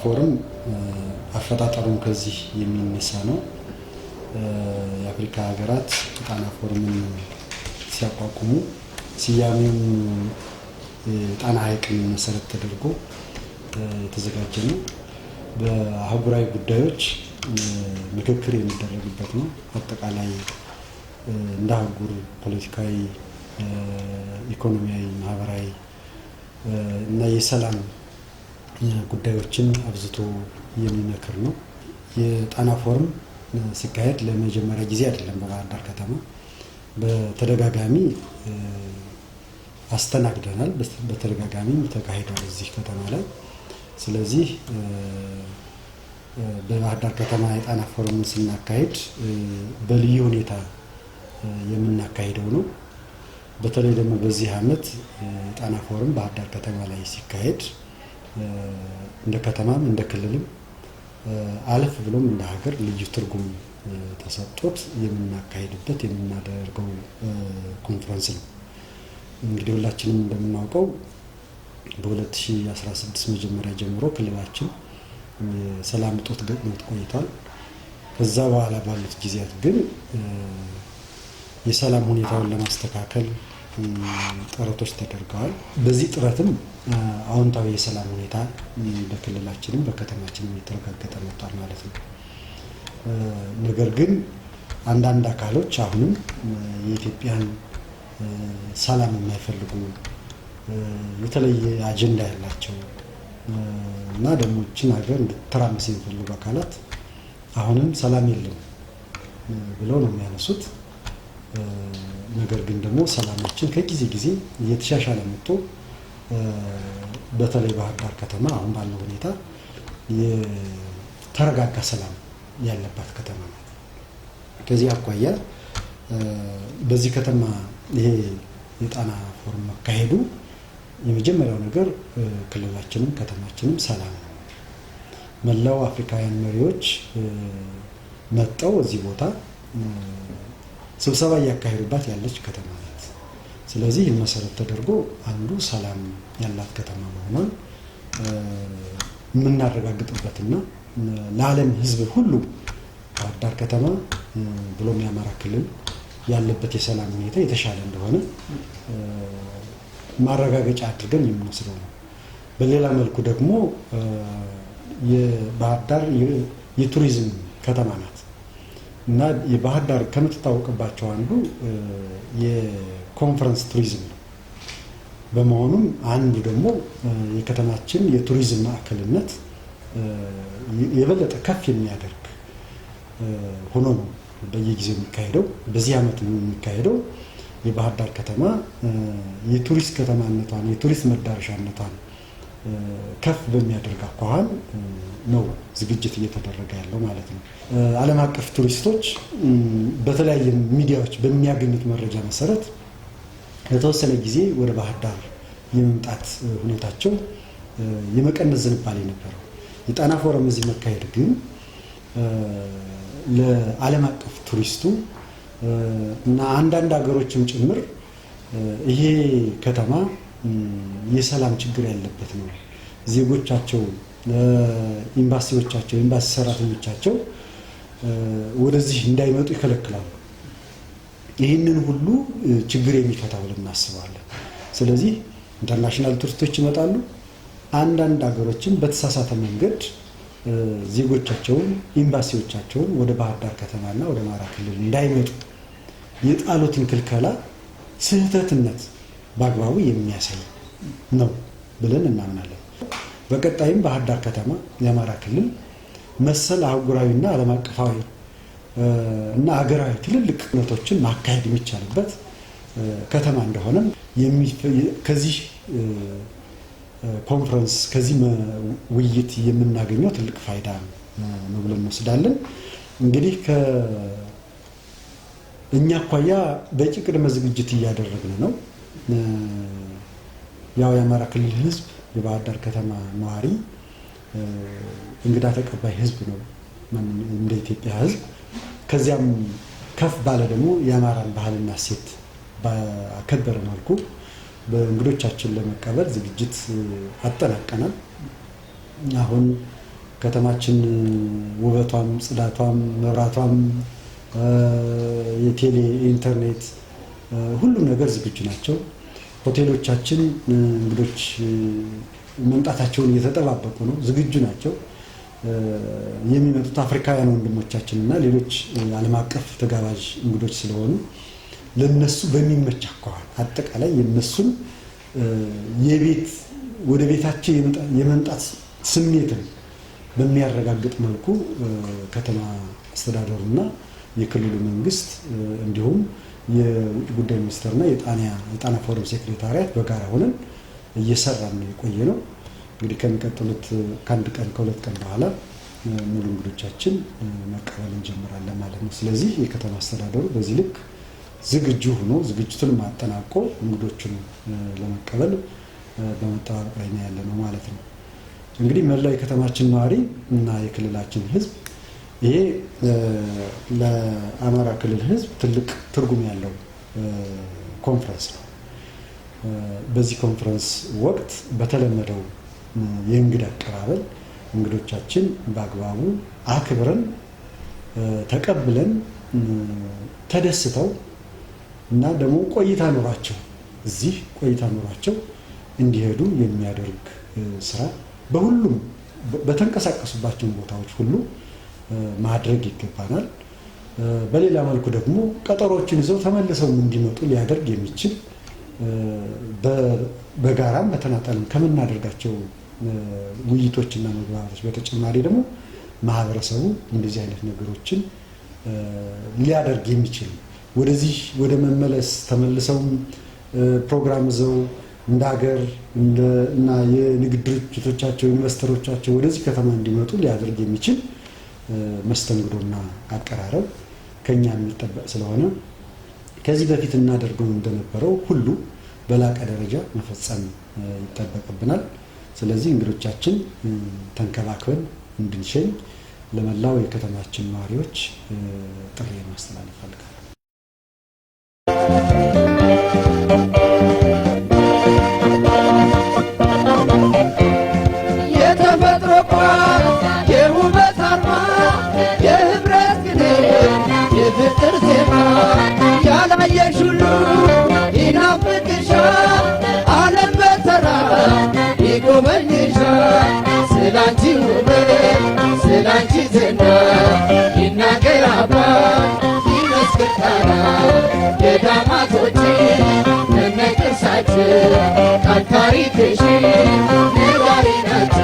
ፎረም አፈጣጠሩም ከዚህ የሚነሳ ነው። የአፍሪካ ሀገራት ጣና ፎረምን ሲያቋቁሙ ስያሜውን ጣና ሐይቅን መሰረት ተደርጎ የተዘጋጀ ነው። በአህጉራዊ ጉዳዮች ምክክር የሚደረግበት ነው። አጠቃላይ እንደ አህጉር ፖለቲካዊ፣ ኢኮኖሚያዊ፣ ማህበራዊ እና የሰላም ጉዳዮችን አብዝቶ የሚመክር ነው። የጣና ፎረም ሲካሄድ ለመጀመሪያ ጊዜ አይደለም። በባህር ዳር ከተማ በተደጋጋሚ አስተናግደናል። በተደጋጋሚ ተካሂዷል እዚህ ከተማ ላይ። ስለዚህ በባህር ዳር ከተማ የጣና ፎረምን ስናካሄድ በልዩ ሁኔታ የምናካሄደው ነው። በተለይ ደግሞ በዚህ ዓመት የጣና ፎረም ባህር ዳር ከተማ ላይ ሲካሄድ እንደ ከተማም እንደ ክልልም አለፍ ብሎም እንደ ሀገር ልዩ ትርጉም ተሰጥቶት የምናካሄድበት የምናደርገው ኮንፈረንስ ነው። እንግዲህ ሁላችንም እንደምናውቀው በ2016 መጀመሪያ ጀምሮ ክልላችን ሰላም እጦት ገጥሞት ቆይቷል። ከዛ በኋላ ባሉት ጊዜያት ግን የሰላም ሁኔታውን ለማስተካከል ጥረቶች ተደርገዋል። በዚህ ጥረትም አዎንታዊ የሰላም ሁኔታ በክልላችንም በከተማችንም የተረጋገጠ መጥቷል ማለት ነው። ነገር ግን አንዳንድ አካሎች አሁንም የኢትዮጵያን ሰላም የማይፈልጉ የተለየ አጀንዳ ያላቸው እና ደግሞ ይህችን ሀገር እንድትተራመስ የሚፈልጉ አካላት አሁንም ሰላም የለም ብለው ነው የሚያነሱት። ነገር ግን ደግሞ ሰላማችን ከጊዜ ጊዜ እየተሻሻለ መጥቶ በተለይ ባህር ዳር ከተማ አሁን ባለው ሁኔታ የተረጋጋ ሰላም ያለባት ከተማ ናት። ከዚህ አኳያ በዚህ ከተማ ይሄ የጣና ፎረም መካሄዱ የመጀመሪያው ነገር ክልላችንም ከተማችንም ሰላም ነው። መላው አፍሪካውያን መሪዎች መጥተው እዚህ ቦታ ስብሰባ እያካሄዱባት ያለች ከተማ ናት። ስለዚህ ይህን መሰረት ተደርጎ አንዱ ሰላም ያላት ከተማ መሆኗን የምናረጋግጥበትና ለዓለም ሕዝብ ሁሉ ባህር ዳር ከተማ ብሎም የአማራ ክልል ያለበት የሰላም ሁኔታ የተሻለ እንደሆነ ማረጋገጫ አድርገን የምንወስደው ነው። በሌላ መልኩ ደግሞ የባህር ዳር የቱሪዝም ከተማ ናት እና የባህር ዳር ከምትታወቅባቸው አንዱ የኮንፈረንስ ቱሪዝም ነው። በመሆኑም አንዱ ደግሞ የከተማችን የቱሪዝም ማዕከልነት የበለጠ ከፍ የሚያደርግ ሆኖ ነው በየጊዜው የሚካሄደው። በዚህ ዓመት የሚካሄደው የባህር ዳር ከተማ የቱሪስት ከተማነቷን የቱሪስት መዳረሻነቷን ከፍ በሚያደርግ አኳኋን ነው ዝግጅት እየተደረገ ያለው ማለት ነው። ዓለም አቀፍ ቱሪስቶች በተለያየ ሚዲያዎች በሚያገኙት መረጃ መሰረት ለተወሰነ ጊዜ ወደ ባህር ዳር የመምጣት ሁኔታቸው የመቀነስ ዝንባሌ ነበረው። የጣና ፎረም እዚህ መካሄድ ግን ለዓለም አቀፍ ቱሪስቱ እና አንዳንድ ሀገሮችም ጭምር ይሄ ከተማ የሰላም ችግር ያለበት ነው፣ ዜጎቻቸው፣ ኤምባሲዎቻቸው፣ ኤምባሲ ሰራተኞቻቸው ወደዚህ እንዳይመጡ ይከለክላሉ። ይህንን ሁሉ ችግር የሚፈታ ብለን እናስባለን። ስለዚህ ኢንተርናሽናል ቱሪስቶች ይመጣሉ። አንዳንድ ሀገሮችም በተሳሳተ መንገድ ዜጎቻቸውን፣ ኤምባሲዎቻቸውን ወደ ባህር ዳር ከተማና ወደ አማራ ክልል እንዳይመጡ የጣሉትን ክልከላ ስህተትነት በአግባቡ የሚያሳይ ነው ብለን እናምናለን። በቀጣይም ባህር ዳር ከተማ የአማራ ክልል መሰል አህጉራዊና ዓለም አቀፋዊ እና ሀገራዊ ትልልቅ እውነቶችን ማካሄድ የሚቻልበት ከተማ እንደሆነም ከዚህ ኮንፈረንስ ከዚህ ውይይት የምናገኘው ትልቅ ፋይዳ ነው ብለን እንወስዳለን። እንግዲህ እኛ አኳያ በቂ ቅድመ ዝግጅት እያደረግን ነው። ያው የአማራ ክልል ሕዝብ የባህር ዳር ከተማ ነዋሪ እንግዳ ተቀባይ ሕዝብ ነው እንደ ኢትዮጵያ ሕዝብ። ከዚያም ከፍ ባለ ደግሞ የአማራን ባህልና እሴት ባከበረ መልኩ በእንግዶቻችን ለመቀበል ዝግጅት አጠናቀናል። አሁን ከተማችን ውበቷም ጽዳቷም መብራቷም የቴሌ ኢንተርኔት ሁሉ ነገር ዝግጁ ናቸው። ሆቴሎቻችን እንግዶች መምጣታቸውን እየተጠባበቁ ነው፣ ዝግጁ ናቸው። የሚመጡት አፍሪካውያን ወንድሞቻችንና ሌሎች ዓለም አቀፍ ተጋባዥ እንግዶች ስለሆኑ ለነሱ በሚመች አኳኋን አጠቃላይ የነሱን የቤት ወደ ቤታቸው የመምጣት ስሜትን በሚያረጋግጥ መልኩ ከተማ አስተዳደሩና የክልሉ መንግስት እንዲሁም የውጭ ጉዳይ ሚኒስቴርና የጣና ፎረም ሴክሬታሪያት በጋራ ሆነን እየሰራን ነው የቆየ ነው። እንግዲህ ከሚቀጥሉት ከአንድ ቀን ከሁለት ቀን በኋላ ሙሉ እንግዶቻችን መቀበል እንጀምራለን ማለት ነው። ስለዚህ የከተማ አስተዳደሩ በዚህ ልክ ዝግጁ ሆኖ ዝግጅቱን ማጠናቆ እንግዶቹን ለመቀበል በመጠባበቅ ላይ ያለ ነው ማለት ነው። እንግዲህ መላው የከተማችን ነዋሪ እና የክልላችን ህዝብ ይሄ ለአማራ ክልል ህዝብ ትልቅ ትርጉም ያለው ኮንፈረንስ ነው። በዚህ ኮንፈረንስ ወቅት በተለመደው የእንግዳ አቀባበል እንግዶቻችን በአግባቡ አክብረን ተቀብለን ተደስተው እና ደግሞ ቆይታ ኖሯቸው እዚህ ቆይታ ኖሯቸው እንዲሄዱ የሚያደርግ ስራ በሁሉም በተንቀሳቀሱባቸው ቦታዎች ሁሉ ማድረግ ይገባናል። በሌላ መልኩ ደግሞ ቀጠሮችን ይዘው ተመልሰው እንዲመጡ ሊያደርግ የሚችል በጋራም በተናጠልም ከምናደርጋቸው ውይይቶችና መግባባቶች በተጨማሪ ደግሞ ማህበረሰቡ እንደዚህ አይነት ነገሮችን ሊያደርግ የሚችል ወደዚህ ወደ መመለስ ተመልሰው ፕሮግራም ይዘው እንደ ሀገር እና የንግድ ድርጅቶቻቸው ኢንቨስተሮቻቸው ወደዚህ ከተማ እንዲመጡ ሊያደርግ የሚችል መስተንግዶና አቀራረብ ከኛ የሚጠበቅ ስለሆነ ከዚህ በፊት እናደርገው እንደነበረው ሁሉ በላቀ ደረጃ መፈጸም ይጠበቅብናል። ስለዚህ እንግዶቻችን ተንከባክበን እንድንሸኝ ለመላው የከተማችን ነዋሪዎች ጥሪ ማስተላለፍ ፈልጋለሁ። የተፈጥሮ ቋት የውበት አርማ የህብረት ግኔ የፍቅር ዜማ ያላየሽ ሁሉ ይናፍቅሻል፣ ዓለም በተራ ይጎበኝሻል። ስላንቺ ውበት ስላንቺ ዝና ይናገር አባት ይመስክር ጣና የዳማቶች ከነቅርሳችን ቃል ታሪክሽ ነጋሪ ናቸው።